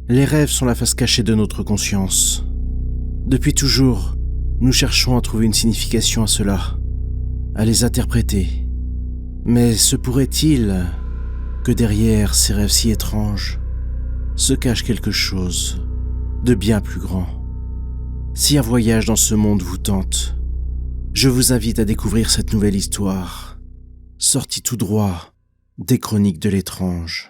Les rêves sont la face cachée de notre conscience. Depuis toujours, nous cherchons à trouver une signification à cela, à les interpréter. Mais se pourrait-il que derrière ces rêves si étranges se cache quelque chose de bien plus grand? Si un voyage dans ce monde vous tente, je vous invite à découvrir cette nouvelle histoire, sortie tout droit des Chroniques de l'étrange.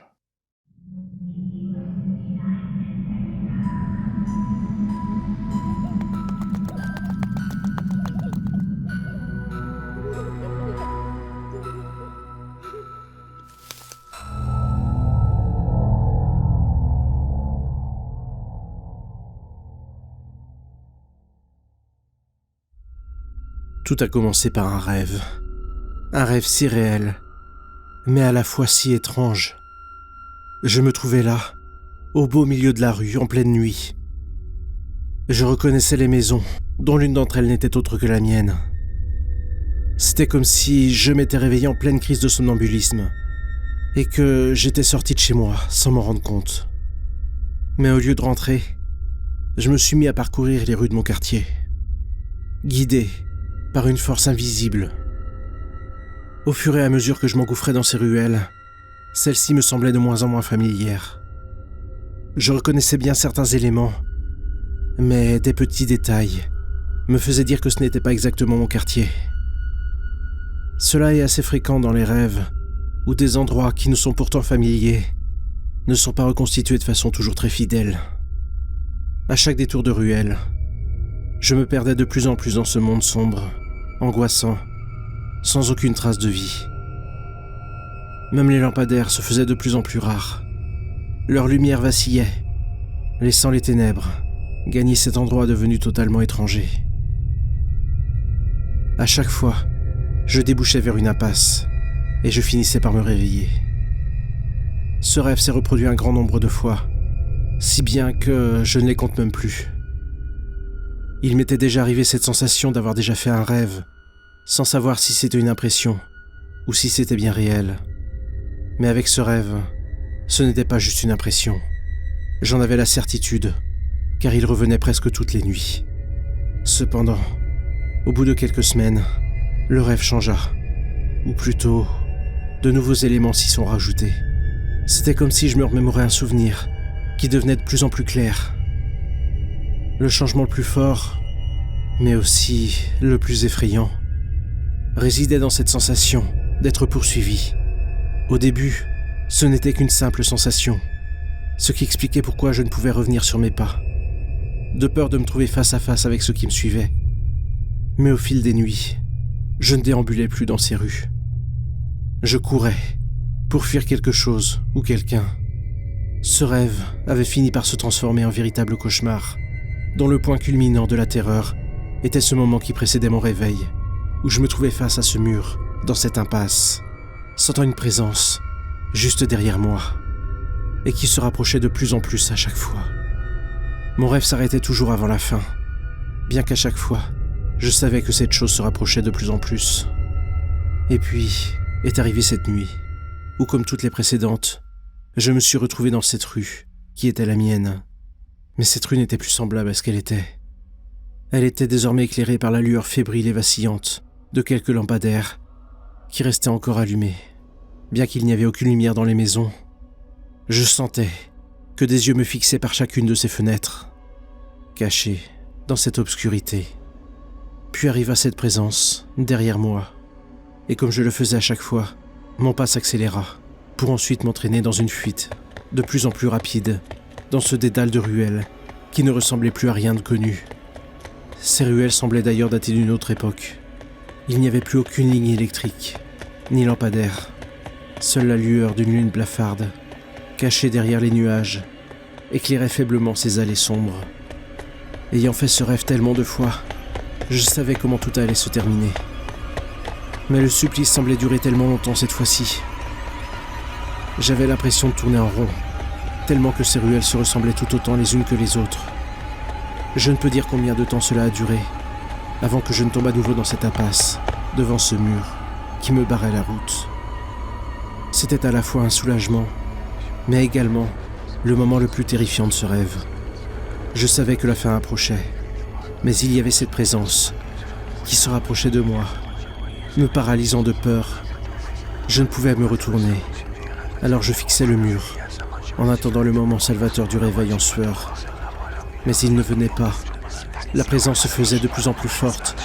Tout a commencé par un rêve si réel, mais à la fois si étrange. Je me trouvais là, au beau milieu de la rue, en pleine nuit. Je reconnaissais les maisons, dont l'une d'entre elles n'était autre que la mienne. C'était comme si je m'étais réveillé en pleine crise de somnambulisme, et que j'étais sorti de chez moi sans m'en rendre compte. Mais au lieu de rentrer, je me suis mis à parcourir les rues de mon quartier, guidé par une force invisible. Au fur et à mesure que je m'engouffrais dans ces ruelles, celles-ci me semblaient de moins en moins familières. Je reconnaissais bien certains éléments, mais des petits détails me faisaient dire que ce n'était pas exactement mon quartier. Cela est assez fréquent dans les rêves, où des endroits qui nous sont pourtant familiers ne sont pas reconstitués de façon toujours très fidèle. À chaque détour de ruelle, je me perdais de plus en plus dans ce monde sombre, angoissant, sans aucune trace de vie. Même les lampadaires se faisaient de plus en plus rares. Leur lumière vacillait, laissant les ténèbres gagner cet endroit devenu totalement étranger. À chaque fois, je débouchais vers une impasse et je finissais par me réveiller. Ce rêve s'est reproduit un grand nombre de fois, si bien que je ne les compte même plus. Il m'était déjà arrivé cette sensation d'avoir déjà fait un rêve, sans savoir si c'était une impression ou si c'était bien réel. Mais avec ce rêve, ce n'était pas juste une impression. J'en avais la certitude, car il revenait presque toutes les nuits. Cependant, au bout de quelques semaines, le rêve changea. Ou plutôt, de nouveaux éléments s'y sont rajoutés. C'était comme si je me remémorais un souvenir qui devenait de plus en plus clair. Le changement le plus fort, mais aussi le plus effrayant, résidait dans cette sensation d'être poursuivi. Au début, ce n'était qu'une simple sensation, ce qui expliquait pourquoi je ne pouvais revenir sur mes pas, de peur de me trouver face à face avec ceux qui me suivaient. Mais au fil des nuits, je ne déambulais plus dans ces rues. Je courais pour fuir quelque chose ou quelqu'un. Ce rêve avait fini par se transformer en véritable cauchemar, dont le point culminant de la terreur était ce moment qui précédait mon réveil, où je me trouvais face à ce mur, dans cette impasse, sentant une présence juste derrière moi, et qui se rapprochait de plus en plus à chaque fois. Mon rêve s'arrêtait toujours avant la fin, bien qu'à chaque fois, je savais que cette chose se rapprochait de plus en plus. Et puis, est arrivée cette nuit, où comme toutes les précédentes, je me suis retrouvé dans cette rue, qui était la mienne. Mais cette rue n'était plus semblable à ce qu'elle était. Elle était désormais éclairée par la lueur fébrile et vacillante de quelques lampadaires qui restaient encore allumés. Bien qu'il n'y avait aucune lumière dans les maisons, je sentais que des yeux me fixaient par chacune de ces fenêtres, cachées dans cette obscurité. Puis arriva cette présence, derrière moi, et comme je le faisais à chaque fois, mon pas s'accéléra, pour ensuite m'entraîner dans une fuite, de plus en plus rapide, dans ce dédale de ruelles, qui ne ressemblait plus à rien de connu. Ces ruelles semblaient d'ailleurs dater d'une autre époque. Il n'y avait plus aucune ligne électrique, ni lampadaire, seule la lueur d'une lune blafarde, cachée derrière les nuages, éclairait faiblement ces allées sombres. Ayant fait ce rêve tellement de fois, je savais comment tout allait se terminer. Mais le supplice semblait durer tellement longtemps cette fois-ci. J'avais l'impression de tourner en rond, tellement que ces ruelles se ressemblaient tout autant les unes que les autres. Je ne peux dire combien de temps cela a duré, avant que je ne tombe à nouveau dans cette impasse, devant ce mur qui me barrait la route. C'était à la fois un soulagement, mais également Le moment le plus terrifiant de ce rêve. Je savais que la fin approchait, mais il y avait cette présence qui se rapprochait de moi, me paralysant de peur. Je ne pouvais me retourner, alors je fixais le mur, en attendant le moment salvateur du réveil en sueur. Mais il ne venait pas. La présence se faisait de plus en plus forte.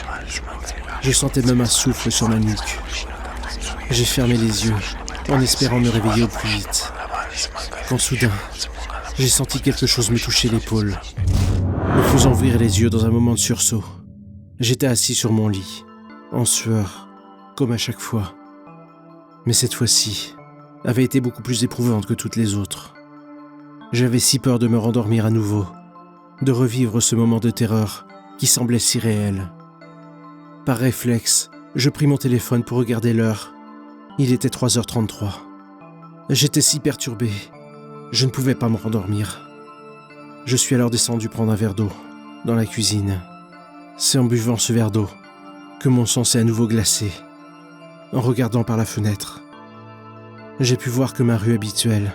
Je sentais même un souffle sur ma nuque. J'ai fermé les yeux, en espérant me réveiller au plus vite. Quand soudain, j'ai senti quelque chose me toucher l'épaule, me faisant ouvrir les yeux dans un moment de sursaut. J'étais assis sur mon lit, en sueur, comme à chaque fois. Mais cette fois-ci, avait été beaucoup plus éprouvante que toutes les autres. J'avais si peur de me rendormir à nouveau, de revivre ce moment de terreur qui semblait si réel. Par réflexe, je pris mon téléphone pour regarder l'heure. Il était 3h33. J'étais si perturbé, je ne pouvais pas me rendormir. Je suis alors descendu prendre un verre d'eau, dans la cuisine. C'est en buvant ce verre d'eau que mon sang s'est à nouveau glacé. En regardant par la fenêtre, j'ai pu voir que ma rue habituelle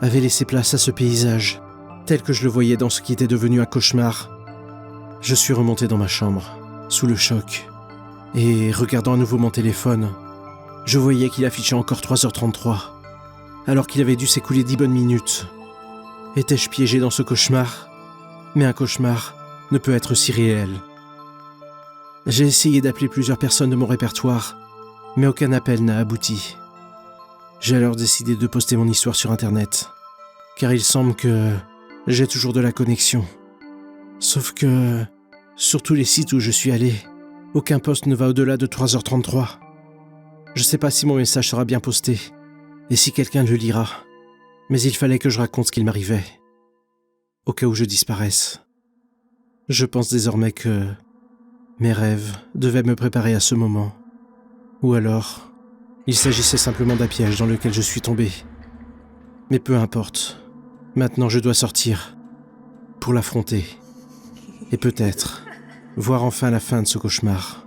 avait laissé place à ce paysage, tel que je le voyais dans ce qui était devenu un cauchemar. Je suis remonté dans ma chambre, sous le choc, et regardant à nouveau mon téléphone, je voyais qu'il affichait encore 3h33, alors qu'il avait dû s'écouler 10 bonnes minutes. Étais-je piégé dans ce cauchemar ? Mais un cauchemar ne peut être si réel. J'ai essayé d'appeler plusieurs personnes de mon répertoire, mais aucun appel n'a abouti. J'ai alors décidé de poster mon histoire sur Internet, car il semble que j'ai toujours de la connexion. Sauf que, sur tous les sites où je suis allé, aucun post ne va au-delà de 3h33. Je sais pas si mon message sera bien posté, et si quelqu'un le lira, mais il fallait que je raconte ce qu'il m'arrivait, au cas où je disparaisse. Je pense désormais que mes rêves devaient me préparer à ce moment. Ou alors, il s'agissait simplement d'un piège dans lequel je suis tombé. Mais peu importe, maintenant je dois sortir, pour l'affronter, et peut-être voir enfin la fin de ce cauchemar.